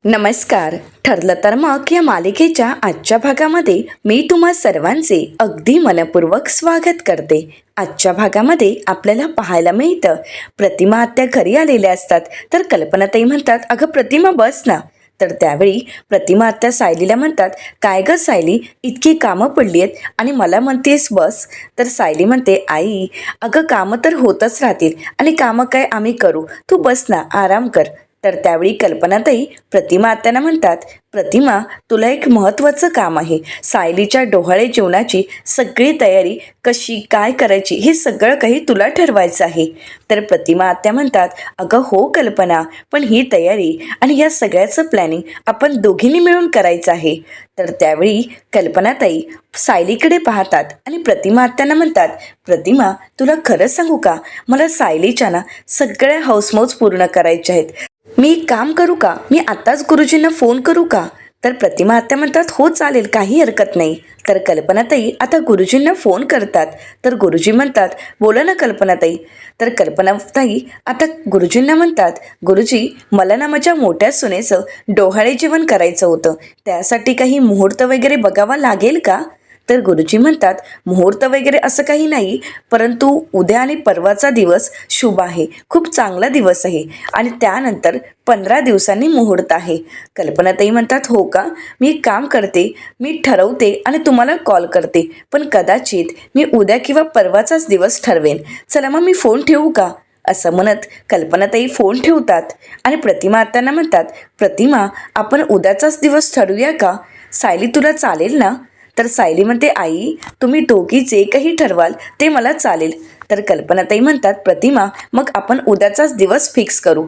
नमस्कार. ठरलं तर मग या मालिकेच्या आजच्या भागामध्ये मी तुम्हा सर्वांचे अगदी मनपूर्वक स्वागत करते. आजच्या भागामध्ये आपल्याला पाहायला मिळतं, प्रतिमा आत्या घरी आलेल्या असतात. तर कल्पनाताई म्हणतात, अगं प्रतिमा बस ना. तर त्यावेळी प्रतिमा आत्या सायलीला म्हणतात, काय गं सायली, इतकी कामं पडली आहेत आणि मला म्हणतेस बस. तर सायली म्हणते, आई अगं कामं तर होतच राहतील आणि कामं काय आम्ही करू, तू बस ना, आराम कर. तर त्यावेळी कल्पनाताई प्रतिमा आत्यांना म्हणतात, प्रतिमा तुला एक महत्त्वाचं काम आहे. सायलीच्या डोहाळे जेवणाची सगळी तयारी कशी काय करायची हे सगळं काही तुला ठरवायचं आहे. तर प्रतिमा आत्या म्हणतात, अगं हो कल्पना, पण ही तयारी आणि या सगळ्याचं प्लॅनिंग आपण दोघींनी मिळून करायचं आहे. तर त्यावेळी कल्पनाताई सायलीकडे पाहतात आणि प्रतिमा आत्यांना म्हणतात, प्रतिमा तुला खरं सांगू का, मला सायलीच्या ना सगळ्या हौसमौज पूर्ण करायच्या आहेत. मी एक काम करू का, मी आत्ताच गुरुजींना फोन करू का. तर प्रतिमा आत्या म्हणतात, हो चालेल, काही हरकत नाही. तर कल्पनाताई आता गुरुजींना फोन करतात. तर गुरुजी म्हणतात, बोला ना कल्पनाताई. तर कल्पनाताई आता गुरुजींना म्हणतात, गुरुजी मला ना माझ्या मोठ्या सुनेचं डोहाळे जेवण करायचं होतं, त्यासाठी काही मुहूर्त वगैरे बघावा लागेल का. तर गुरुजी म्हणतात, मुहूर्त वगैरे असं काही नाही, परंतु उद्या आणि परवाचा दिवस शुभ आहे, खूप चांगला दिवस आहे आणि त्यानंतर 15 दिवसांनी मुहूर्त आहे. कल्पनाताई म्हणतात, हो का, मी एक काम करते, मी ठरवते आणि तुम्हाला कॉल करते, पण कदाचित मी उद्या किंवा परवाचाच दिवस ठरवेन. चला मग मी फोन ठेवू का. असं म्हणत कल्पनाताई फोन ठेवतात आणि प्रतिमा आत्यांना म्हणतात, प्रतिमा आपण उद्याचाच दिवस ठरवूया का, सायली तुला चालेल ना. तर सायली म्हणते, आई तुम्ही दोघी जे काही ठरवाल ते मला चालेल. तर कल्पनाताई म्हणतात, प्रतिमा मग आपण उद्याचाच दिवस फिक्स करू.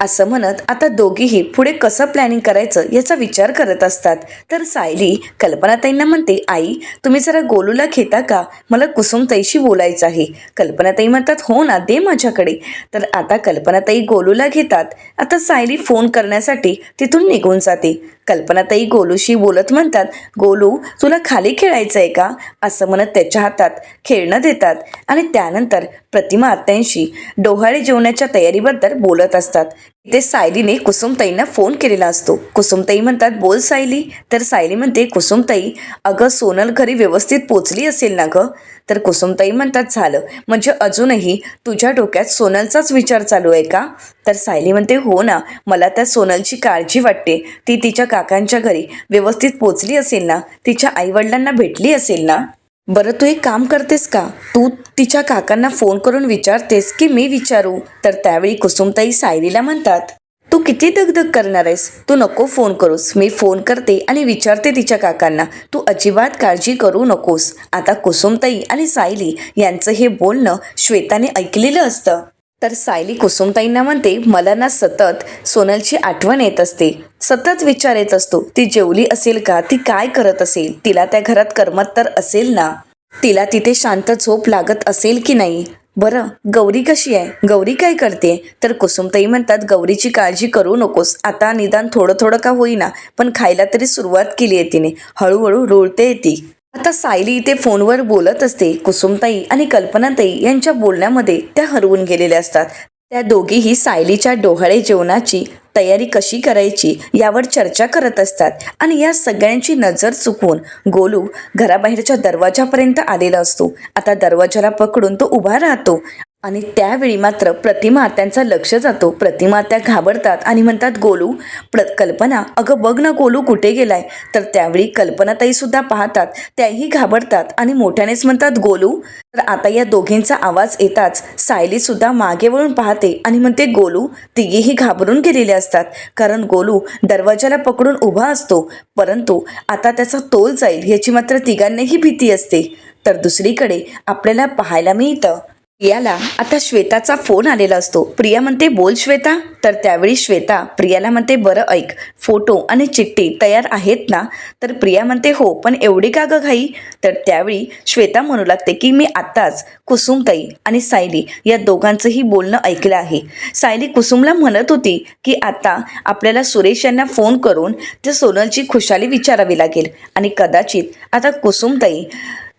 असं म्हणत आता दोघीही पुढे कसं प्लॅनिंग करायचं याचा विचार करत असतात. तर सायली कल्पनाताईंना म्हणते, आई तुम्ही जरा गोलूला घेता का, मला कुसुमताईशी बोलायचं आहे. कल्पनाताई म्हणतात, हो ना, दे माझ्याकडे. तर आता कल्पनाताई गोलूला घेतात. आता सायली फोन करण्यासाठी तिथून निघून जाते. कल्पनाताई गोलूशी बोलत म्हणतात, गोलू तुला खाली खेळायचं आहे का. असं म्हणत त्याच्या हातात खेळणं देतात आणि त्यानंतर प्रतिमा आत्यांशी डोहाळे जेवणाच्या तयारीबद्दल बोलत असतात. इथे सायलीने कुसुमताईंना फोन केलेला असतो. कुसुमताई म्हणतात, बोल सायली. तर सायली म्हणते, कुसुमताई अगं सोनल घरी व्यवस्थित पोचली असेल ना गं. तर कुसुमताई म्हणतात, झालं म्हणजे अजूनही तुझ्या डोक्यात सोनलचाच विचार चालू आहे का. तर सायली म्हणते, हो ना, मला त्या सोनलची काळजी वाटते, ती तिच्या काकांच्या घरी व्यवस्थित पोचली असेल ना, तिच्या आईवडिलांना भेटली असेल ना. बरं तू एक काम करतेस का, तू तिच्या काकांना फोन करून विचारतेस की मी विचारू. तर त्यावेळी कुसुमताई सायलीला म्हणतात, तू किती दगदग करणार आहेस, तू नको फोन करूस, मी फोन करते आणि विचारते तिच्या काकांना, तू अजिबात काळजी करू नकोस. आता कुसुमताई आणि सायली यांचं हे बोलणं श्वेताने ऐकलेलं असतं. तर सायली कुसुमताईंना म्हणते, मला ना सतत सोनलची आठवण येत असते, सतत विचार येत असतो, ती जेवली असेल का, ती काय करत असेल, तिला त्या घरात करमत तर असेल ना, तिला तिथे शांत झोप लागत असेल की नाही. बरं गौरी कशी आहे, गौरी काय करते. तर कुसुमताई म्हणतात, गौरीची काळजी करू नकोस, आता निदान थोडं थोडं का होईना पण खायला तरी सुरुवात केली आहे तिने, हळूहळू रुळते ती. आता सायली इथे फोनवर बोलत असते. कुसुमताई आणि कल्पनाताई यांच्या बोलण्यामध्ये त्या हरवून गेलेल्या असतात. त्या दोघीही सायलीच्या डोहाळे जेवणाची तयारी कशी करायची यावर चर्चा करत असतात आणि या सगळ्यांची नजर चुकवून गोलू घराबाहेरच्या दरवाजापर्यंत आलेला असतो. आता दरवाजाला पकडून तो उभा राहतो आणि त्यावेळी मात्र प्रतिमा आत्यांचं लक्ष जातो. प्रतिमा आत्या घाबरतात आणि म्हणतात, गोलू कल्पना अगं बघ ना, गोलू कुठे गेलाय. तर त्यावेळी कल्पनाताई सुद्धा पाहतात, त्याही घाबरतात आणि मोठ्यानेच म्हणतात, गोलू. तर आता या दोघींचा आवाज येताच सायली सुद्धा मागे वळून पाहते आणि म्हणते, गोलू. तिघेही घाबरून गेलेले असतात, कारण गोलू दरवाजाला पकडून उभा असतो, परंतु आता त्याचा तोल जाईल याची मात्र तिघांनाही भीती असते. तर दुसरीकडे आपल्याला पाहायला मिळतं, प्रियाला आता श्वेताचा फोन आलेला असतो. प्रिया म्हणते, बोल श्वेता. तर त्यावेळी श्वेता प्रियाला म्हणते, बरं ऐक, फोटो आणि चिठ्ठी तयार आहेत ना. तर प्रिया म्हणते, हो, पण एवढी का गं घाई. तर त्यावेळी श्वेता म्हणू लागते की मी आत्ताच कुसुमताई आणि सायली या दोघांचंही बोलणं ऐकलं आहे. सायली कुसुमला म्हणत होती की आता आपल्याला सुरेश यांना फोन करून त्या सोनलची खुशाली विचारावी लागेल आणि कदाचित आता कुसुमताई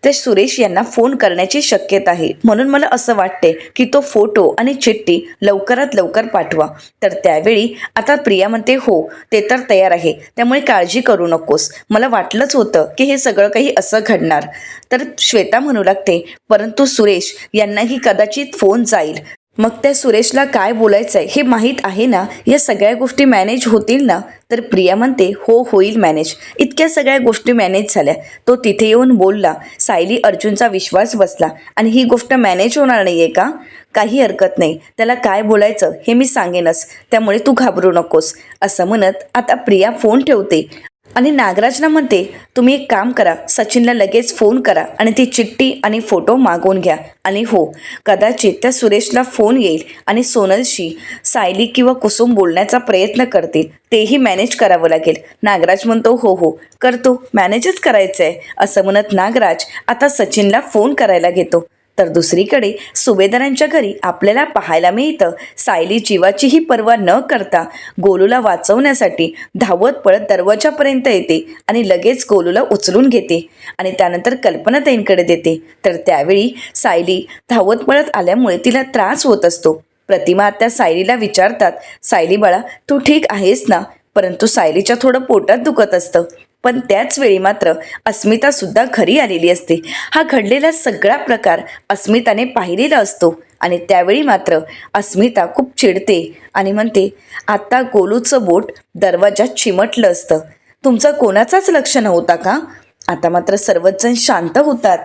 ते सुरेश यांना फोन करण्याची शक्यता आहे, म्हणून मला असं वाटते की तो फोटो आणि चिठ्ठी लवकरात लवकर पाठवा. तर त्यावेळी आता प्रिया म्हणते हो ते तर तयार आहे, त्यामुळे काळजी करू नकोस. मला वाटलंच होतं की हे सगळं काही असं घडणार. तर श्वेता म्हणू लागते परंतु सुरेश यांनाही कदाचित फोन जाईल, मग त्या सुरेशला काय बोलायचं आहे हे माहीत आहे ना, या सगळ्या गोष्टी मॅनेज होतील ना. तर प्रिया म्हणते हो होईल मॅनेज. इतक्या सगळ्या गोष्टी मॅनेज झाल्या. तो तिथे येऊन बोलला. सायली अर्जुनचा विश्वास बसला आणि ही गोष्ट मॅनेज होणार नाही आहे का? काही हरकत नाही, त्याला काय बोलायचं हे मी सांगेनच, त्यामुळे तू घाबरू नकोस, असं म्हणत आता प्रिया फोन ठेवते आणि नागराजला म्हणते तुम्ही एक काम करा, सचिनला लगेच फोन करा आणि ती चिठ्ठी आणि फोटो मागवून घ्या. आणि हो कदाचित त्या सुरेशला फोन येईल आणि सोनलशी सायली किंवा कुसुम बोलण्याचा प्रयत्न करतील, तेही मॅनेज करावं लागेल. नागराज म्हणतो हो हो करतो, मॅनेजच करायचं आहे, असं म्हणत नागराज आता सचिनला फोन करायला घेतो. तर दुसरीकडे सुभेदारांच्या घरी आपल्याला पाहायला मिळतं सायली जीवाचीही पर्वा न करता गोलूला वाचवण्यासाठी धावत पळत दरवाजापर्यंत येते आणि लगेच गोलूला उचलून घेते आणि त्यानंतर कल्पनाताईंकडे देते. तर त्यावेळी सायली धावत पळत आल्यामुळे तिला त्रास होत असतो. प्रतिमा आत्या सायलीला विचारतात सायली बाळा तू ठीक आहेस ना? परंतु सायलीच्या थोडं पोटात दुखत असतं. पण त्याच वेळी मात्र अस्मिता सुद्धा घरी आलेली असते. हा घडलेला सगळा प्रकार अस्मिताने पाहिलेला असतो आणि त्यावेळी मात्र अस्मिता खूप चिडते आणि म्हणते आता गोलूचं बोट दरवाजात चिमटलं असतं, तुमचं कोणाचाच लक्ष नव्हता का? आता मात्र सर्वच जण शांत होतात.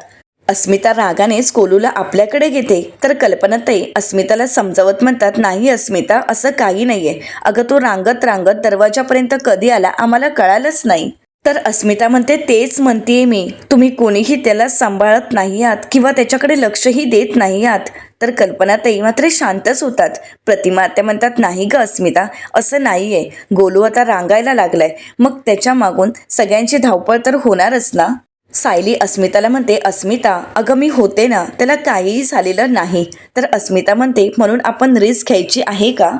अस्मिता रागानेच गोलूला आपल्याकडे घेते. तर कल्पनाताई अस्मिताला समजावत म्हणतात नाही अस्मिता असं काही नाहीये, अगं तो रांगत रांगत दरवाजापर्यंत कधी आला आम्हाला कळालंच नाही. तर अस्मिता म्हणते तेच म्हणतेय मी, तुम्ही कोणीही त्याला सांभाळत नाही आहात किंवा त्याच्याकडे लक्षही देत नाही आहात. तर कल्पनाताई मात्र शांतच होतात. प्रतिमा त्या म्हणतात नाही ग अस्मिता असं नाही आहे, गोलू आता रांगायला लागलाय, मग त्याच्या मागून सगळ्यांची धावपळ तर होणारच ना. सायली अस्मिताला म्हणते अस्मिता अगं मी होते ना, त्याला काहीही झालेलं नाही. तर अस्मिता म्हणते म्हणून आपण रिस्क घ्यायची आहे का?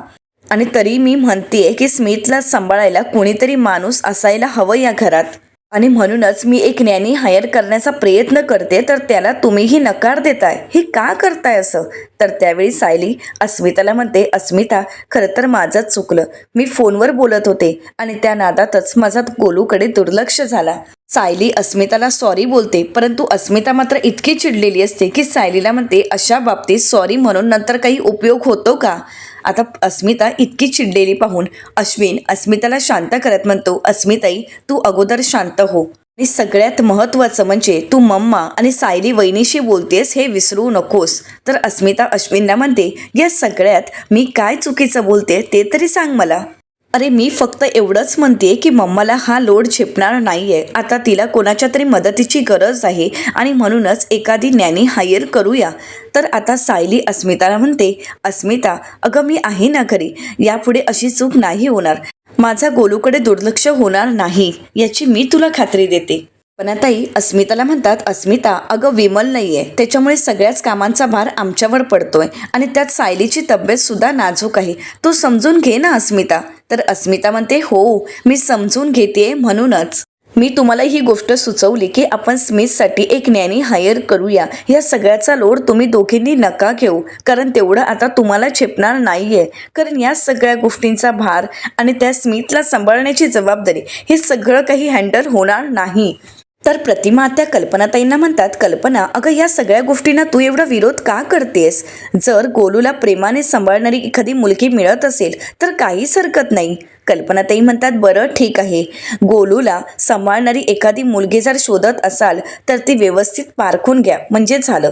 आणि तरी मी म्हणतेय की स्मिथला सांभाळायला कोणीतरी माणूस असायला हवं या घरात, आणि म्हणूनच मी एक नॅनी हायर करण्याचा प्रयत्न करते, तर त्याला तुम्हीही नकार देताय, हे का करताय असं? तर त्यावेळी सायली अस्मिताला म्हणते अस्मिता खरं तर माझंच चुकलं, मी फोनवर बोलत होते आणि त्या नादातच माझा गोलूकडे दुर्लक्ष झाला. सायली अस्मिताला सॉरी बोलते, परंतु अस्मिता मात्र इतकी चिडलेली असते की सायलीला म्हणते अशा बाबतीत सॉरी म्हणून नंतर काही उपयोग होतो का? आता अस्मिता इतकी चिडलेली पाहून अश्विन अस्मिताला शांत करत म्हणतो अस्मिताई तू अगोदर शांत हो, आणि सगळ्यात महत्त्वाचं म्हणजे तू मम्मा आणि सायली वहिनीशी बोलतेस हे विसरू नकोस. तर अस्मिता अश्विनला म्हणते या सगळ्यात मी काय चुकीचं बोलते ते तरी सांग मला. अरे मी फक्त एवढंच म्हणते की मम्माला हा लोड झेपणार नाही आहे, आता तिला कोणाच्या तरी मदतीची गरज आहे आणि म्हणूनच एखादी नॅनी हायर करूया. तर आता सायली अस्मिताला म्हणते अस्मिता अगं मी आहे ना घरी, यापुढे अशी चूक नाही होणार, माझा गोलूकडे दुर्लक्ष होणार नाही याची मी तुला खात्री देते. पण आताही अस्मिताला म्हणतात अस्मिता अगं विमल नाहीये, त्याच्यामुळे सगळ्याच कामांचा भार आमच्यावर पडतोय आणि त्यात सायलीची तब्येत सुद्धा नाजूक आहे, तू समजून घे ना अस्मिता. तर अस्मिता म्हणते हो मी समजून घेते, म्हणूनच मी तुम्हाला ही गोष्ट सुचवली की आपण स्मिथसाठी एक नॅनी हायर करूया. या सगळ्याचा लोड तुम्ही दोघींनी नका घेऊ, कारण तेवढं आता तुम्हाला झेपणार नाहीये, कारण या सगळ्या गोष्टींचा भार आणि त्या स्मिथला सांभाळण्याची जबाबदारी हे सगळं काही हँडल होणार नाही. तर प्रतिमा त्या कल्पनाताईंना म्हणतात कल्पना अगं या सगळ्या गोष्टींना तू एवढा विरोध का करतेस? जर गोलूला प्रेमाने सांभाळणारी एखादी मुलगी मिळत असेल तर काहीच हरकत नाही. कल्पनाताई म्हणतात बरं ठीक आहे, गोलूला सांभाळणारी एखादी मुलगी जर शोधत असाल तर ती व्यवस्थित पारखून घ्या म्हणजे झालं.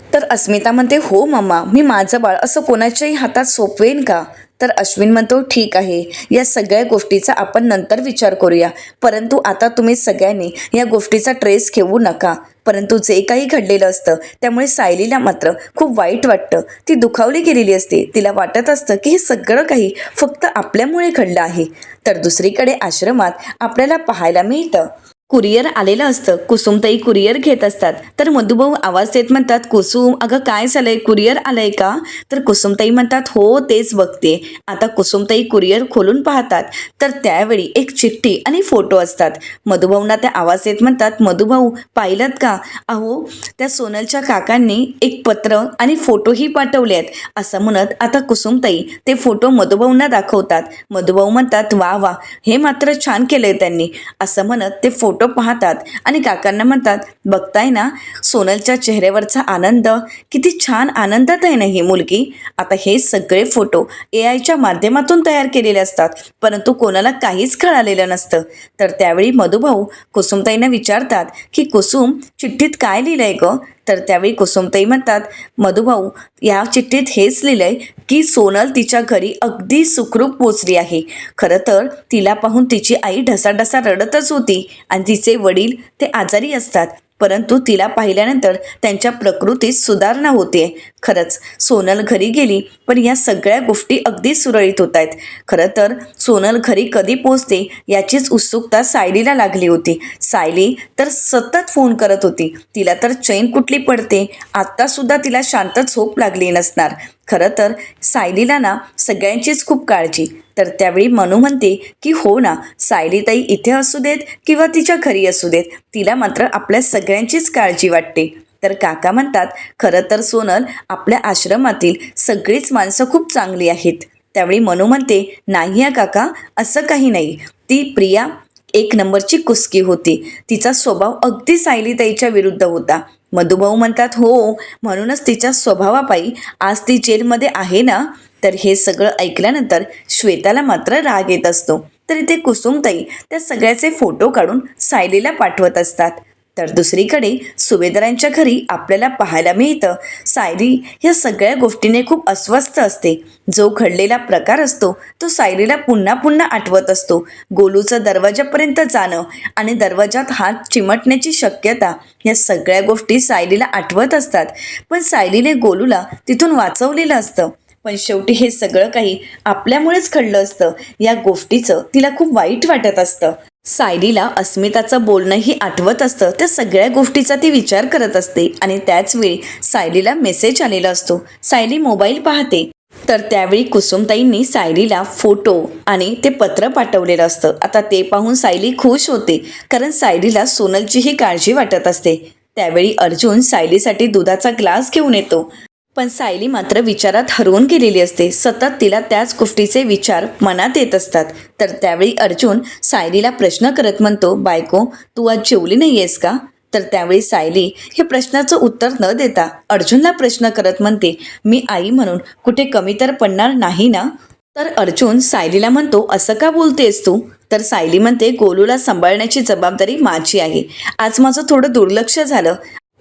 तर अस्मिता म्हणते हो मम्मा मी माझं बाळ असं कोणाच्याही हातात सोपवेन का? तर अश्विन म्हणतो ठीक आहे, या सगळ्या गोष्टीचा आपण नंतर विचार करूया, परंतु आता तुम्ही सगळ्यांनी या गोष्टीचा ट्रेस घेऊ नका. परंतु जे काही घडलेलं असतं त्यामुळे सायलीला मात्र खूप वाईट वाटतं, ती दुखावली गेलेली असते, तिला वाटत असतं की हे सगळं काही फक्त आपल्यामुळे घडलं आहे. तर दुसरीकडे आश्रमात आपल्याला पाहायला मिळतं कुरिअर आलेलं असतं. कुसुमताई कुरिअर घेत असतात. तर मधुभाऊ आवाज देत म्हणतात, कुसुम अगं काय झालंय, कुरिअर आलंय का? तर कुसुमताई म्हणतात, हो तेच बघते. आता कुसुमताई कुरिअर खोलून पाहतात तर त्यावेळी एक चिठ्ठी आणि फोटो असतात. मधुभाऊंना त्या आवाज देत म्हणतात, मधुभाऊ पाहिलं का? अहो त्या सोनलच्या काकांनी एक पत्र आणि फोटोही पाठवले आहेत. असं म्हणत आता कुसुमताई ते फोटो मधुभाऊंना दाखवतात. मधुभाऊ म्हणतात, वा वा, हे मात्र छान केलंय त्यांनी. असं म्हणत ते फोटो पाहतात आणि काकांना म्हणतात, बघताय ना सोनलच्या चेहऱ्यावरचा आनंद, किती छान आनंदात आहे ना ही मुलगी. आता हे सगळे फोटो AI च्या माध्यमातून तयार केलेले असतात, परंतु कोणाला काहीच कळालेलं नसतं. तर त्यावेळी मधुभाऊ कुसुमताईंना विचारतात की कुसुम चिठ्ठीत काय लिहिलंय ग? तर त्यावेळी कुसुमताई म्हणतात, मधुभाऊ या चिठ्ठीत हेच लिहिलंय की सोनल तिच्या घरी अगदी सुखरूप पोचली आहे. खरं तर तिला पाहून तिची आई ढसाढसा रडतच होती आणि तिचे वडील ते आजारी असतात, परंतु तिला पाहिल्यानंतर त्यांच्या प्रकृतीत सुधारणा होते. खरंच सोनल घरी गेली पण या सगळ्या गोष्टी अगदी सुरळीत होत आहेत. खरं तर सोनल घरी कधी पोचते याचीच उत्सुकता सायलीला लागली होती. सायली तर सतत फोन करत होती. तिला तर चैन कुठली पडते, आत्तासुद्धा तिला शांत झोप लागली नसणार. खरं तर सायलीला ना सगळ्यांचीच खूप काळजी. तर त्यावेळी मनू म्हणते की हो ना, सायलीताई इथे असू देत किंवा तिच्या घरी असू देत, तिला मात्र आपल्या सगळ्यांचीच काळजी वाटते. तर काका म्हणतात, खरं तर सोनल आपल्या आश्रमातील सगळीच माणसं खूप चांगली आहेत. त्यावेळी मनू म्हणते, नाही काका, असं काही नाही. ती प्रिया एक नंबरची कुस्की होती. तिचा स्वभाव अगदी सायलीताईच्या विरुद्ध होता. मधुभाऊ म्हणतात, हो म्हणूनच तिच्या स्वभावापायी आज ती जेलमध्ये आहे ना. तर हे सगळं ऐकल्यानंतर श्वेताला मात्र राग येत असतो. तर इथे कुसुमताई त्या सगळ्याचे फोटो काढून सायलीला पाठवत असतात. तर दुसरीकडे सुभेदारांच्या घरी आपल्याला पाहायला मिळतं, सायली या सगळ्या गोष्टीने खूप अस्वस्थ असते. जो घडलेला प्रकार असतो तो सायलीला पुन्हा पुन्हा आठवत असतो. गोलूचं दरवाजापर्यंत जाणं आणि दरवाजात हात चिमटण्याची शक्यता, या सगळ्या गोष्टी सायलीला आठवत असतात. पण सायलीने गोलूला तिथून वाचवलेलं असतं. पण शेवटी हे सगळं काही आपल्यामुळेच घडलं असतं. या गोष्टीचं तिला खूप वाईट वाटत असतं. सायलीला अस्मिताचं बोलणंही आठवत असतं. त्या सगळ्या गोष्टीचा ती विचार करत असते आणि त्याच वेळी सायलीला मेसेज आलेला असतो. सायली मोबाईल पाहते तर त्यावेळी कुसुमताईंनी सायलीला फोटो आणि ते पत्र पाठवलेलं असतं. आता ते पाहून सायली खुश होते, कारण सायलीला सोनलचीही काळजी वाटत असते. त्यावेळी अर्जुन सायलीसाठी दुधाचा ग्लास घेऊन येतो, पण सायली मात्र विचारात हरवून गेलेली असते. सतत तिला त्याच गोष्टीचे विचार मनात येत असतात. तर त्यावेळी अर्जुन सायलीला प्रश्न करत म्हणतो, बायको तू आज जेवली नाही आहेस का? तर त्यावेळी सायली हे प्रश्नाचं उत्तर न देता अर्जुनला प्रश्न करत म्हणते, मी आई म्हणून कुठे कमी तर पडणार नाही ना? तर अर्जुन सायलीला म्हणतो, असं का बोलतेस तू? तर सायली म्हणते, गोलूला सांभाळण्याची जबाबदारी माझी आहे. आज माझं थोडं दुर्लक्ष झालं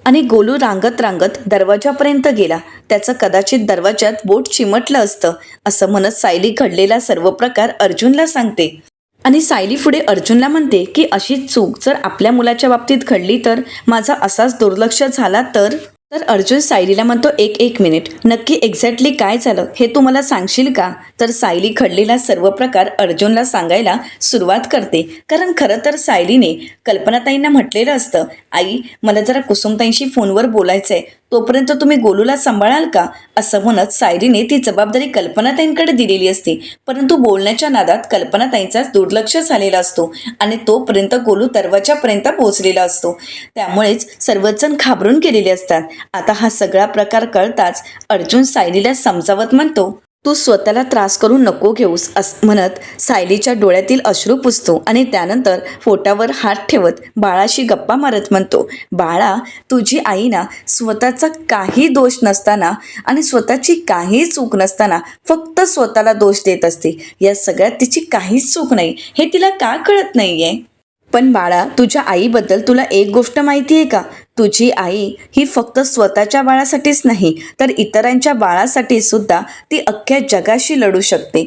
आणि गोलू रांगत रांगत दरवाजापर्यंत गेला. त्याचं कदाचित दरवाजात बोट चिमटलं असतं. असं म्हणत सायली घडलेला सर्व प्रकार अर्जुनला सांगते आणि सायली पुढे अर्जुनला म्हणते की अशी चूक जर आपल्या मुलाच्या बाबतीत घडली तर, माझा असाच दुर्लक्ष झाला तर? तर अर्जुन सायलीला म्हणतो, एक मिनिट, नक्की एक्झॅक्टली काय झालं हे तू मला सांगशील का? तर सायली घडलेला सर्व प्रकार अर्जुनला सांगायला सुरुवात करते. कारण खरं तर सायलीने कल्पनाताईंना म्हटलेलं असतं, आई मला जरा कुसुमताईंशी फोनवर बोलायचं आहे, तोपर्यंत तुम्ही गोलूला सांभाळाल का? असं म्हणत सायलीने ती जबाबदारी कल्पनाताईंकडे दिलेली असते. परंतु बोलण्याच्या नादात कल्पनाताईंचाच दुर्लक्ष झालेला असतो आणि तोपर्यंत गोलू दरवाजापर्यंत पोहोचलेला असतो. त्यामुळेच सर्वजण घाबरून गेलेले असतात. आता हा सगळा प्रकार कळताच अर्जुन सायलीला समजावत म्हणतो, तू स्वतःला त्रास करून नको घेऊस असं म्हणत सायलीच्या डोळ्यातील अश्रू पुसतो आणि त्यानंतर पोटावर हात ठेवत बाळाशी गप्पा मारत म्हणतो, बाळा तुझी आई ना स्वतःचा काही दोष नसताना आणि स्वतःची काही चूक नसताना फक्त स्वतःला दोष देत असते. या सगळ्यात तिची काहीच चूक नाही हे तिला का कळत नाहीये? पण बाळा, तुझ्या आईबद्दल तुला एक गोष्ट माहिती आहे का? तुझी आई ही फक्त स्वतःच्या बाळासाठीच नाही तर इतरांच्या बाळासाठी सुद्धा ती अख्ख्या जगाशी लढू शकते.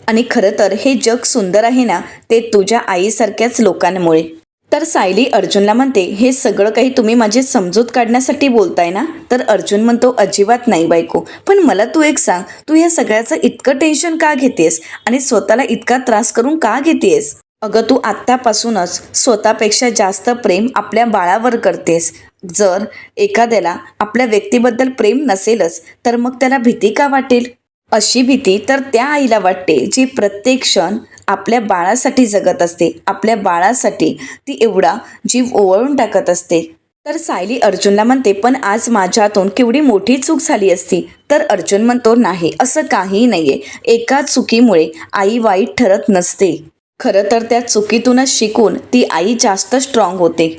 आणि खरं तर हे जग सुंदर आहे ना, ते तुझ्या आईसारख्याच लोकांमुळे. तर सायली अर्जुनला म्हणते, हे सगळं काही तुम्ही माझी समजूत काढण्यासाठी बोलताय ना? तर अर्जुन म्हणतो, अजिबात नाही बायको, पण मला तू एक सांग, तू या सगळ्याचं इतकं टेन्शन का घेतेस आणि स्वतःला इतका त्रास करून का घेतेस? अगं तू आत्तापासूनच स्वतःपेक्षा जास्त प्रेम आपल्या बाळावर करतेस. जर एखाद्याला आपल्या व्यक्तीबद्दल प्रेम नसेलच तर मग त्याला भीती का वाटेल? अशी भीती तर त्या आईला वाटते जी प्रत्येक क्षण आपल्या बाळासाठी जगत असते. आपल्या बाळासाठी ती एवढा जीव ओवाळून टाकत असते. तर सायली अर्जुनला म्हणते, पण आज माझ्या हातून केवढी मोठी चूक झाली असती. तर अर्जुन म्हणतो, नाही, असं काहीही नाहीये. एका चुकीमुळे आई वाईट ठरत नसते. खरं तर त्या चुकीतूनच शिकून ती आई जास्त स्ट्रॉंग होते.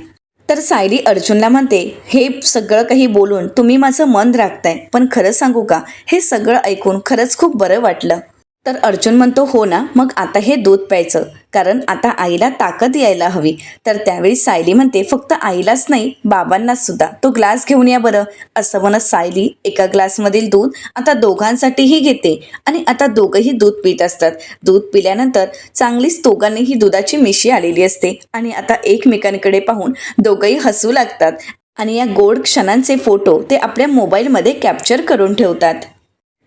तर सायली अर्जुनला म्हणते, हे सगळं काही बोलून तुम्ही माझं मन राखताय, पण खरं सांगू का, हे सगळं ऐकून खरंच खूप बरं वाटलं. तर अर्जुन म्हणतो, हो ना, मग आता हे दूध प्यायचं, कारण आता आईला ताकद यायला हवी. तर त्यावेळी सायली म्हणते, फक्त आईलाच नाही, बाबांनाच सुद्धा तो ग्लास घेऊन या बरं. असं म्हणत सायली एका ग्लासमधील दूध आता दोघांसाठीही घेते आणि आता दोघंही दूध पित असतात. दूध पिल्यानंतर चांगलीच दोघांनीही दुधाची मिशी आलेली असते आणि आता एकमेकांकडे पाहून दोघंही हसू लागतात आणि या गोड क्षणांचे फोटो ते आपल्या मोबाईलमध्ये कॅप्चर करून ठेवतात.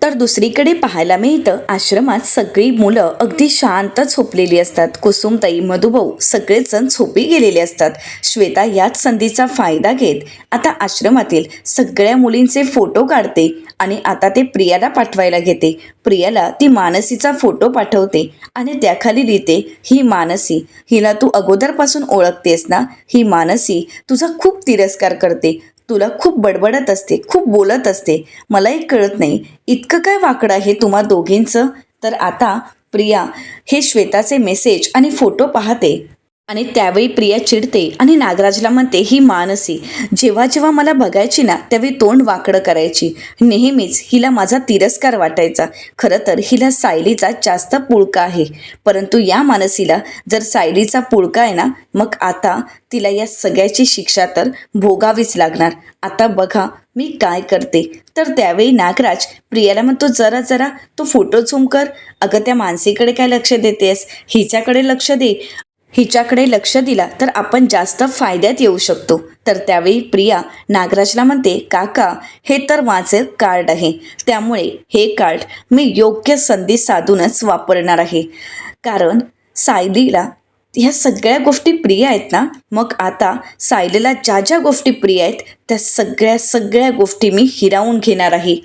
तर दुसरीकडे पाहायला मिळतं, आश्रमात सगळी मुलं अगदी शांत झोपलेली असतात. कुसुमताई, मधुभाऊ सगळेच जण झोपी गेलेले असतात. श्वेता याच संधीचा फायदा घेत आता आश्रमातील सगळ्या मुलींचे फोटो काढते आणि आता ते प्रियाला पाठवायला घेते. प्रियाला ती मानसीचा फोटो पाठवते आणि त्याखाली लिहिते, ही मानसी, हिला तू अगोदरपासून ओळखतेस ना? ही मानसी तुझा खूप तिरस्कार करते, तुला खूप बडबडत असते, खूप बोलत असते. मलाही कळत नाही इतकं काय वाकडं आहे तुम्हा दोघींचं. तर आता प्रिया हे श्वेताचे मेसेज आणि फोटो पाहते आणि त्यावेळी प्रिया चिडते आणि नागराजला म्हणते, ही मानसी जेव्हा जेव्हा मला बघायची ना त्यावेळी तोंड वाकडं करायची. नेहमीच हिला माझा तिरस्कार वाटायचा. खरं तर हिला सायलीचा जास्त पुळका आहे, परंतु या मानसीला जर सायलीचा पुळका आहे ना, मग आता तिला या सगळ्याची शिक्षा तर भोगावीच लागणार. आता बघा मी काय करते. तर त्यावेळी नागराज प्रियाला म्हणतो, जरा जरा तो फोटो झूम कर. अगं त्या मानसीकडे काय लक्ष देतेस, हिच्याकडे लक्ष दे. हिच्याकडे लक्ष दिला तर आपण जास्त फायद्यात येऊ शकतो. तर त्यावेळी प्रिया नागराजला म्हणते, काका हे तर माझे कार्ड आहे, त्यामुळे हे कार्ड मी योग्य संधी साधूनच वापरणार आहे. कारण सायलीला ह्या सगळ्या गोष्टी प्रिय आहेत ना, मग आता सायलीला ज्या ज्या गोष्टी प्रिय आहेत त्या सगळ्या सगळ्या गोष्टी मी हिरावून घेणार आहे.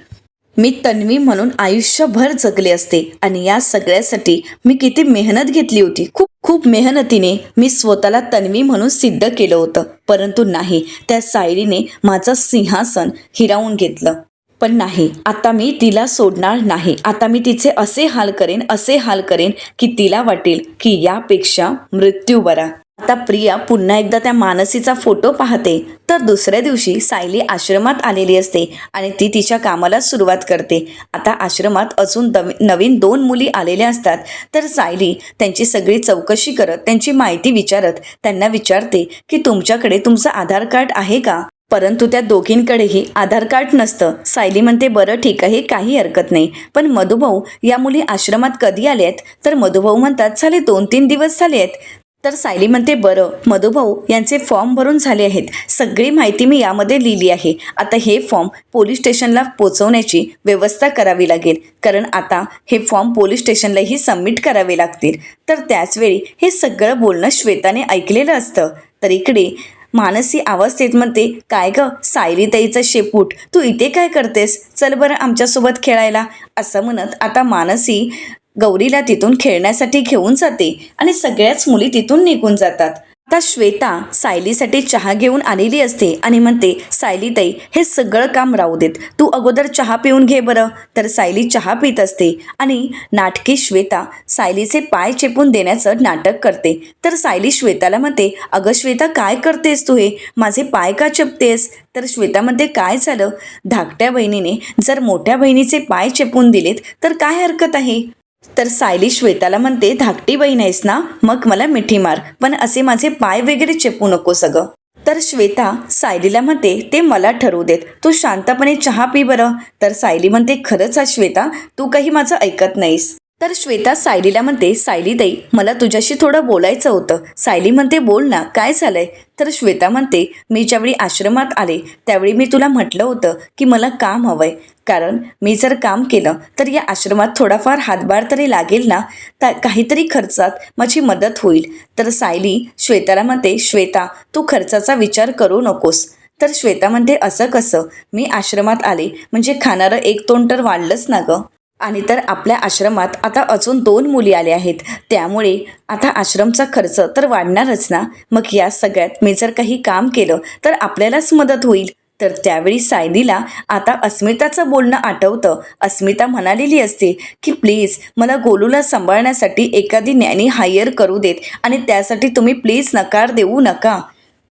मी तन्वी म्हणून आयुष्यभर जगले असते आणि या सगळ्यासाठी मी किती मेहनत घेतली होती. खूप खूप मेहनतीने मी स्वतःला तन्वी म्हणून सिद्ध केलं होतं, परंतु नाही, त्या सायलीने माझं सिंहासन हिरावून घेतलं. पण नाही, आता मी तिला सोडणार नाही. आता मी तिचे असे हाल करेन की तिला वाटेल की यापेक्षा मृत्यू बरा. आता प्रिया पुन्हा एकदा त्या मानसीचा फोटो पाहते. तर दुसऱ्या दिवशी सायली आश्रमात आलेली असते आणि ती तिच्या कामाला सुरुवात करते. आता आश्रमात अजून नवीन 2 मुली आलेल्या असतात. तर सायली त्यांची सगळी चौकशी करत, त्यांची माहिती विचारत त्यांना विचारते की तुमच्याकडे तुमचं आधार कार्ड आहे का? परंतु त्या दोघींकडेही आधार कार्ड नसतं. सायली म्हणते, बरं ठीक आहे, काही हरकत नाही, पण मधुभाऊ या मुली आश्रमात कधी आले आहेत? तर मधुभाऊ म्हणतात, झाले 2-3 दिवस झाले आहेत. तर सायली म्हणते, बरं मधुभाऊ यांचे फॉर्म भरून झाले आहेत, सगळी माहिती मी यामध्ये लिहिली आहे. आता हे फॉर्म पोलीस स्टेशनला पोचवण्याची व्यवस्था करावी लागेल, कारण आता हे फॉर्म पोलीस स्टेशनलाही सबमिट करावे लागतील. तर त्याचवेळी हे सगळं बोलणं श्वेताने ऐकलेलं असतं. तर इकडे मानसी आवाज देत म्हणते, काय ग सायलीताईचं शेपूट, तू इथे काय करतेस? चल बरं आमच्यासोबत खेळायला. असं म्हणत आता मानसी गौरीला तिथून खेळण्यासाठी घेऊन जाते आणि सगळ्याच मुली तिथून निघून जातात. आता श्वेता सायलीसाठी चहा घेऊन आलेली असते आणि म्हणते, सायलीताई हे सगळं काम राहू देत, तू अगोदर चहा पिऊन घे बरं. तर सायली चहा पित असते आणि नाटकी श्वेता सायलीचे पाय चेपून देण्याचं नाटक करते. तर सायली श्वेताला म्हणते, अगं श्वेता काय करतेस तू, हे माझे पाय का चेपतेस? तर श्वेता म्हणते, काय झालं, धाकट्या बहिणीने जर मोठ्या बहिणीचे पाय चेपून दिलेत तर काय हरकत आहे? तर सायली श्वेताला म्हणते, धाकटी बहीण आहेस ना, मग मला मिठी मार, पण असे माझे पाय वगैरे चेपू नको सगळं. तर श्वेता सायलीला म्हणते, ते मला ठरवू देत, तू शांतपणे चहा पी बरं. तर सायली म्हणते, खरंच श्वेता तू काही माझं ऐकत नाहीस. तर श्वेता सायलीला म्हणते, सायली ताई मला तुझ्याशी थोडं बोलायचं होतं. सायली म्हणते, बोल ना, काय झालंय? तर श्वेता म्हणते, मी ज्यावेळी आश्रमात आले त्यावेळी मी तुला म्हटलं होतं की मला काम हवंय, कारण मी जर काम केलं तर या आश्रमात थोडाफार हातभार तरी लागेल ना, काहीतरी खर्चात माझी मदत होईल. तर सायली श्वेताला म्हणते, श्वेता तू खर्चाचा विचार करू नकोस. तर श्वेता म्हणते, असं कसं? मी आश्रमात आले म्हणजे खाणारं एक तोंड तर वाढलंच ना गं. आणि तर आपल्या आश्रमात आता अजून 2 मुली आल्या आहेत, त्यामुळे आता आश्रमचा खर्च तर वाढणारच ना. मग या सगळ्यात मी जर काही काम केलं तर आपल्यालाच मदत होईल. तर त्यावेळी सायलीला आता अस्मिताचं बोलणं आठवतं. अस्मिता म्हणालेली असते की प्लीज मला गोलूला सांभाळण्यासाठी एखादी नॅनी हायर करू देत आणि त्यासाठी तुम्ही प्लीज नकार देऊ नका.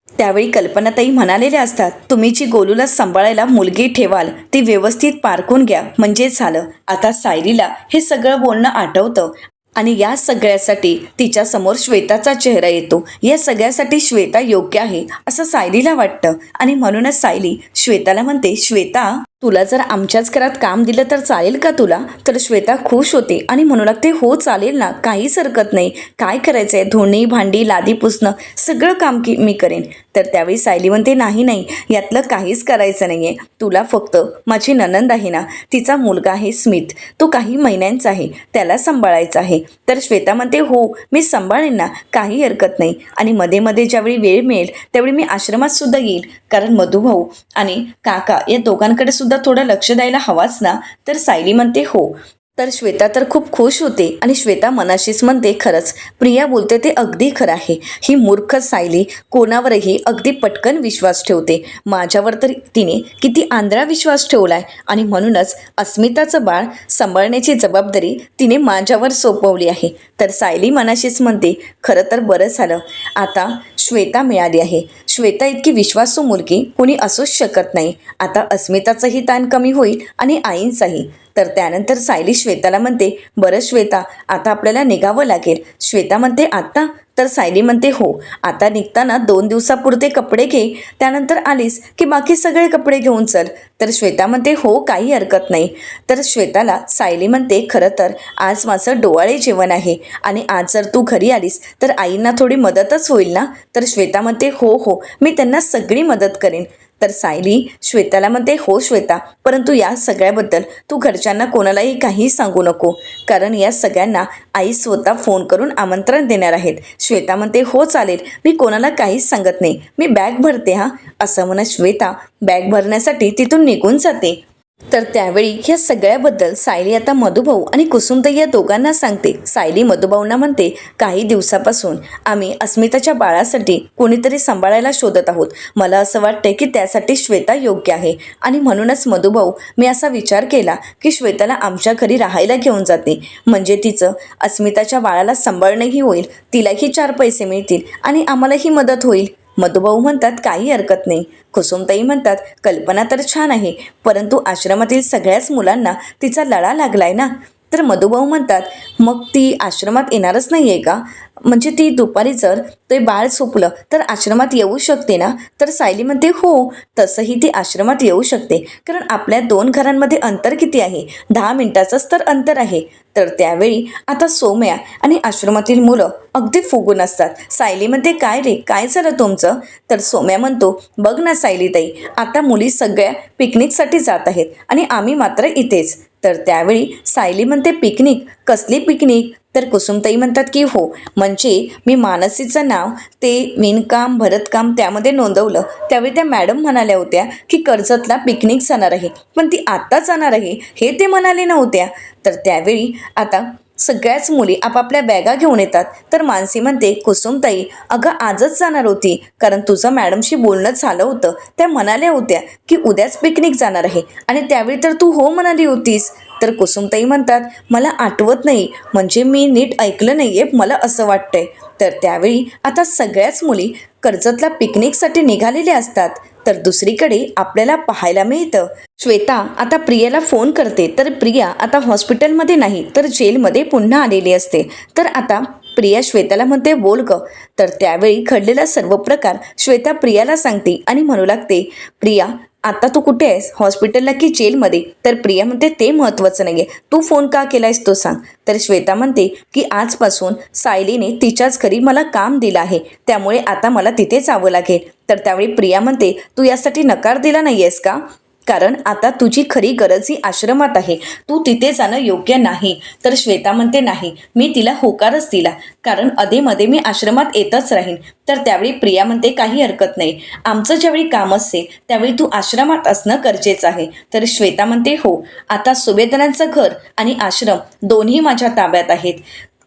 त्यावेळी कल्पनाताई म्हणालेल्या असतात, तुम्ही जी गोलूला सांभाळायला मुलगी ठेवाल ती व्यवस्थित पारखून घ्या म्हणजे झालं. आता सायलीला हे सगळं बोलणं आठवतं आणि या सगळ्यासाठी तिच्यासमोर श्वेताचा चेहरा येतो. या सगळ्यासाठी श्वेता योग्य आहे असं सायलीला वाटतं आणि म्हणूनच सायली श्वेताला म्हणते, श्वेता तुला जर आमच्याच घरात काम दिलं तर चालेल का तुला? तर श्वेता खुश होते आणि म्हणू लागते, हो चालेल ना, काहीच हरकत नाही. काय करायचंय? धुणी भांडी लादी पुसणं सगळं काम मी करेन. तर त्यावेळी सायली म्हणते, नाही नाही, यातलं काहीच करायचं नाहीये. तुला फक्त माझी नणंद आहे ना, तिचा मुलगा आहे स्मित, तो काही महिन्यांचा आहे, त्याला सांभाळायचा आहे. तर श्वेता म्हणते, हो मी सांभाळेन ना, काही हरकत नाही. आणि मध्ये मध्ये ज्यावेळी वेळ मिळेल त्यावेळी मी आश्रमात सुद्धा येईल, कारण मधुभाऊ आणि काका या दोघांकडे सुद्धा थोडं लक्ष द्यायला हवाच ना. तर सायली म्हणते, हो. तर श्वेता तर खूप खुश होते आणि श्वेता मनाशीच म्हणते, खरंच प्रिया बोलते ते अगदी खरं आहे. ही मूर्ख सायली कोणावरही अगदी पटकन विश्वास ठेवते. माझ्यावर तर तिने किती आंधळा विश्वास ठेवलाय आणि म्हणूनच अस्मिताचं बाळ सांभाळण्याची जबाबदारी तिने माझ्यावर सोपवली आहे. तर सायली मनाशीच म्हणते, खरं तर बरं झालं आता श्वेता मिळाली आहे. श्वेता इतकी विश्वासू मुलगी कोणी असूच शकत नाही. आता अस्मिताचाही ताण कमी होईल आणि आईंचाही. तर त्यानंतर सायली श्वेताला म्हणते, बरं श्वेता आता आपल्याला निघावं लागेल. श्वेता म्हणते, आत्ता? तर सायली म्हणते, हो आता निघताना 2 दिवसापुरते कपडे घे, त्यानंतर आलीस की बाकी सगळे कपडे घेऊन चल. तर श्वेता म्हणते, हो काही हरकत नाही. तर श्वेताला सायली म्हणते, खरं तर आज माझं डोवाळे जेवण आहे आणि आज जर तू घरी आलीस तर आईंना थोडी मदतच होईल ना. तर श्वेता म्हणते, हो हो मी त्यांना सगळी मदत करेन. तर सायली श्वेताला म्हणते, हो श्वेता, परंतु या सगळ्याबद्दल तू घरच्यांना कोणालाही काही सांगू नको, कारण या सगळ्यांना आई स्वतः फोन करून आमंत्रण देणार आहेत. श्वेता म्हणते, हो चालेल, मी कोणाला काहीच सांगत नाही, मी बॅग भरते हा. असं म्हणत श्वेता बॅग भरण्यासाठी तिथून निघून जाते. तर त्यावेळी ह्या सगळ्याबद्दल सायली आता मधुभाऊ आणि कुसुमताई या दोघांना सांगते. सायली मधुभाऊंना म्हणते, काही दिवसापासून आम्ही अस्मिताच्या बाळासाठी कोणीतरी सांभाळायला शोधत आहोत. मला असं वाटतंय की त्यासाठी श्वेता योग्य आहे आणि म्हणूनच मधुभाऊ मी असा विचार केला की श्वेताला आमच्या घरी राहायला घेऊन जाते, म्हणजे तिचं अस्मिताच्या बाळाला सांभाळणंही होईल, तिलाही 4 पैसे मिळतील आणि आम्हालाही मदत होईल. मधुभाऊ म्हणतात, काही हरकत नाही. कुसुमताई म्हणतात, कल्पना तर छान आहे, परंतु आश्रमातील सगळ्याच मुलांना तिचा लळा लागलाय ना. तर मधुभाऊ म्हणतात, मग ती आश्रमात येणारच नाही आहे का? म्हणजे ती दुपारी जर ते बाळ झोपलं तर आश्रमात येऊ शकते ना. तर सायली म्हणते, हो तसंही ती आश्रमात येऊ शकते, कारण आपल्या 2 घरांमध्ये अंतर किती आहे, 10 मिनिटाचंच तर अंतर आहे. तर त्यावेळी आता सोम्या आणि आश्रमातील मुलं अगदी फुगून असतात. सायली म्हणते, काय रे काय झालं तुमचं? तर सोम्या म्हणतो, बघ ना सायलीताई, आता मुली सगळ्या पिकनिकसाठी जात आहेत आणि आम्ही मात्र इथेच. तर त्यावेळी सायली म्हणते, पिकनिक? कसली पिकनिक? तर कुसुमताई म्हणतात की हो, म्हणजे मी मानसीचं नाव ते विणकाम भरतकाम त्यामध्ये नोंदवलं, त्यावेळी त्या मॅडम म्हणाल्या होत्या की कर्जतला पिकनिक जाणार आहे, पण ती आत्ता जाणार आहे हे ते म्हणाले नव्हत्या. तर त्यावेळी आता सगळ्याच मुली आपापल्या बॅगा घेऊन येतात. तर मानसी म्हणते, कुसुमताई अगं आजच जाणार होती, कारण तुझं मॅडमशी बोलणं झालं होतं, त्या म्हणाल्या होत्या की उद्याच पिकनिक जाणार आहे आणि त्यावेळी तर तू हो म्हणाली होतीस. तर कुसुमताई म्हणतात, मला आठवत नाही, म्हणजे मी नीट ऐकलं नाही आहे, मला असं वाटतंय. तर त्यावेळी आता सगळ्याच मुली कर्जतला पिकनिकसाठी निघालेल्या असतात. तर दुसरीकडे आपल्याला पाहायला मिळतं, श्वेता आता प्रियाला फोन करते. तर प्रिया आता हॉस्पिटलमध्ये नाही तर जेलमध्ये पुन्हा आलेली असते. तर आता प्रिया श्वेताला म्हणते, बोल ग. तर त्यावेळी घडलेला सर्व प्रकार श्वेता प्रियाला सांगते आणि म्हणू लागते, प्रिया आता तू कुठे आहेस, हॉस्पिटलला की जेलमध्ये? तर प्रिया म्हणते ते महत्त्वाचं नाही आहे, तू फोन का केलायस तो सांग. तर श्वेता म्हणते की आजपासून सायलीने तिच्याच घरी मला काम दिलं आहे, त्यामुळे आता मला तिथेच जावं लागेल. तर त्यावेळी प्रिया म्हणते तू यासाठी नकार दिला नाही आहेस का? कारण आता तुझी खरी गरज ही आश्रमात आहे, तू तिथे जाणं योग्य नाही. तर श्वेता म्हणते नाही, मी तिला होकारच दिला, कारण अधेमध्ये मी आश्रमात येतच राहीन. तर त्यावेळी प्रिया म्हणते काही हरकत नाही, आमचं ज्यावेळी काम असते त्यावेळी तू आश्रमात असणं गरजेचं आहे. तर श्वेता म्हणते हो, आता सुभेदारांचं घर आणि आश्रम दोन्ही माझ्या ताब्यात आहेत.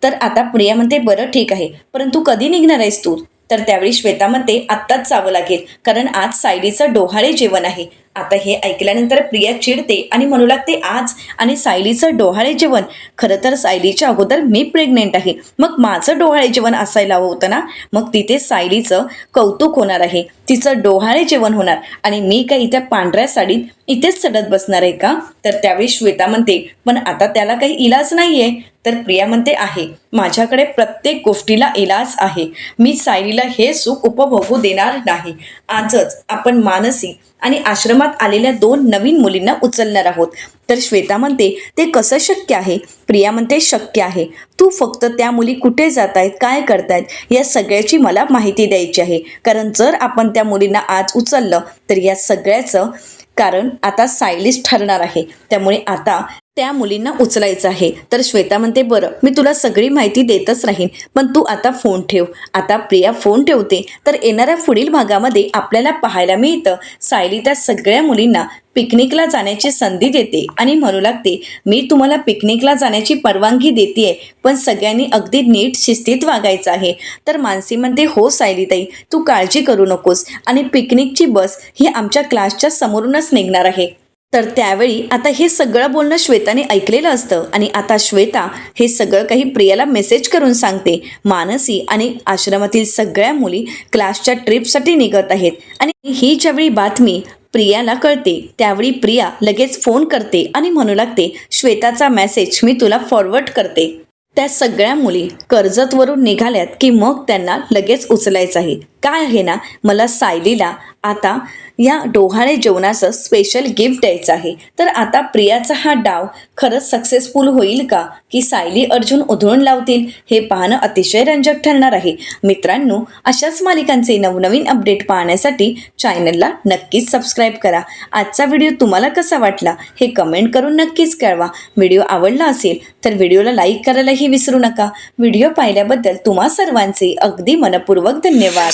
तर आता प्रिया म्हणते बरं ठीक आहे, परंतु कधी निघणार आहेस तू? तर त्यावेळी श्वेता म्हणते आत्ताच जावं लागेल, कारण आज सायलीचं डोहाळे जेवण आहे. आता हे ऐकल्यानंतर प्रिया चिडते आणि म्हणू लागते आज आणि सायलीचं डोहाळे जेवण? खरं तर सायलीच्या अगोदर मी प्रेग्नेंट आहे, मग माझं डोहाळे जेवण असायला हवं होतं ना. मग तिथे सायलीचं कौतुक होणार आहे, तिचं डोहाळे जेवण होणार, आणि मी काही त्या पांढऱ्या साडीत इथेच चढत बसणार आहे का? तर त्यावेळी श्वेता म्हणते पण आता त्याला काही इलाज नाही आहे. तर प्रिया म्हणते आहे, माझ्याकडे प्रत्येक गोष्टीला इलाज आहे, मी सायलीला हे सुख उपभोगू देणार नाही. आजच आपण मानसी आणि आश्रमात आलेल्या 2 नवीन मुलींना उचलणार आहोत. तर श्वेता म्हणते ते कसं शक्य आहे? प्रिया म्हणते शक्य आहे, तू फक्त त्या मुली कुठे जात आहेत, काय करतायत या सगळ्याची मला माहिती द्यायची आहे. कारण जर आपण त्या मुलींना आज उचललं तर या सगळ्याचं कारण आता सायलीच ठरणार आहे, त्यामुळे आता त्या मुलींना उचलायचं आहे. तर श्वेता म्हणते बरं, मी तुला सगळी माहिती देतच राहीन, पण तू आता फोन ठेव. आता प्रिया फोन ठेवते. तर येणाऱ्या पुढील भागामध्ये आपल्याला पाहायला मिळतं सायली त्या सगळ्या मुलींना पिकनिकला जाण्याची संधी देते आणि म्हणू लागते मी तुम्हाला पिकनिकला जाण्याची परवानगी देते, पण सगळ्यांनी अगदी नीट शिस्तीत वागायचं आहे. तर मानसी म्हणते हो सायलीताई, तू काळजी करू नकोस, आणि पिकनिकची बस ही आमच्या क्लासच्या समोरूनच निघणार आहे. तर त्यावेळी आता हे सगळं बोलणं श्वेताने ऐकलेलं असतं, आणि आता श्वेता हे सगळं काही प्रियाला मेसेज करून सांगते मानसी आणि आश्रमातील सगळ्या मुली क्लासच्या ट्रिपसाठी निघत आहेत. आणि ही ज्यावेळी बातमी प्रियाला कळते त्यावेळी प्रिया लगेच फोन करते आणि म्हणू लागते श्वेताचा मेसेज मी तुला फॉरवर्ड करते. त्या सगळ्या मुली कर्जतवरून निघाल्यात की मग त्यांना लगेच उचलायचं आहे. काय आहे ना, मला सायलीला आता या डोहाळे जेवणाचं स्पेशल गिफ्ट द्यायचं आहे. तर आता प्रियाचा हा डाव खरंच सक्सेसफुल होईल का, की सायली अर्जुन उधळून लावतील, हे पाहणं अतिशय रंजक ठरणार आहे. मित्रांनो, अशाच मालिकांचे नवनवीन अपडेट पाहण्यासाठी चॅनलला नक्कीच सबस्क्राईब करा. आजचा व्हिडिओ तुम्हाला कसा वाटला हे कमेंट करून नक्कीच कळवा. व्हिडिओ आवडला असेल तर व्हिडिओला लाईक करायलाही विसरू नका. व्हिडिओ पाहिल्याबद्दल तुम्हा सर्वांचे अगदी मनपूर्वक धन्यवाद.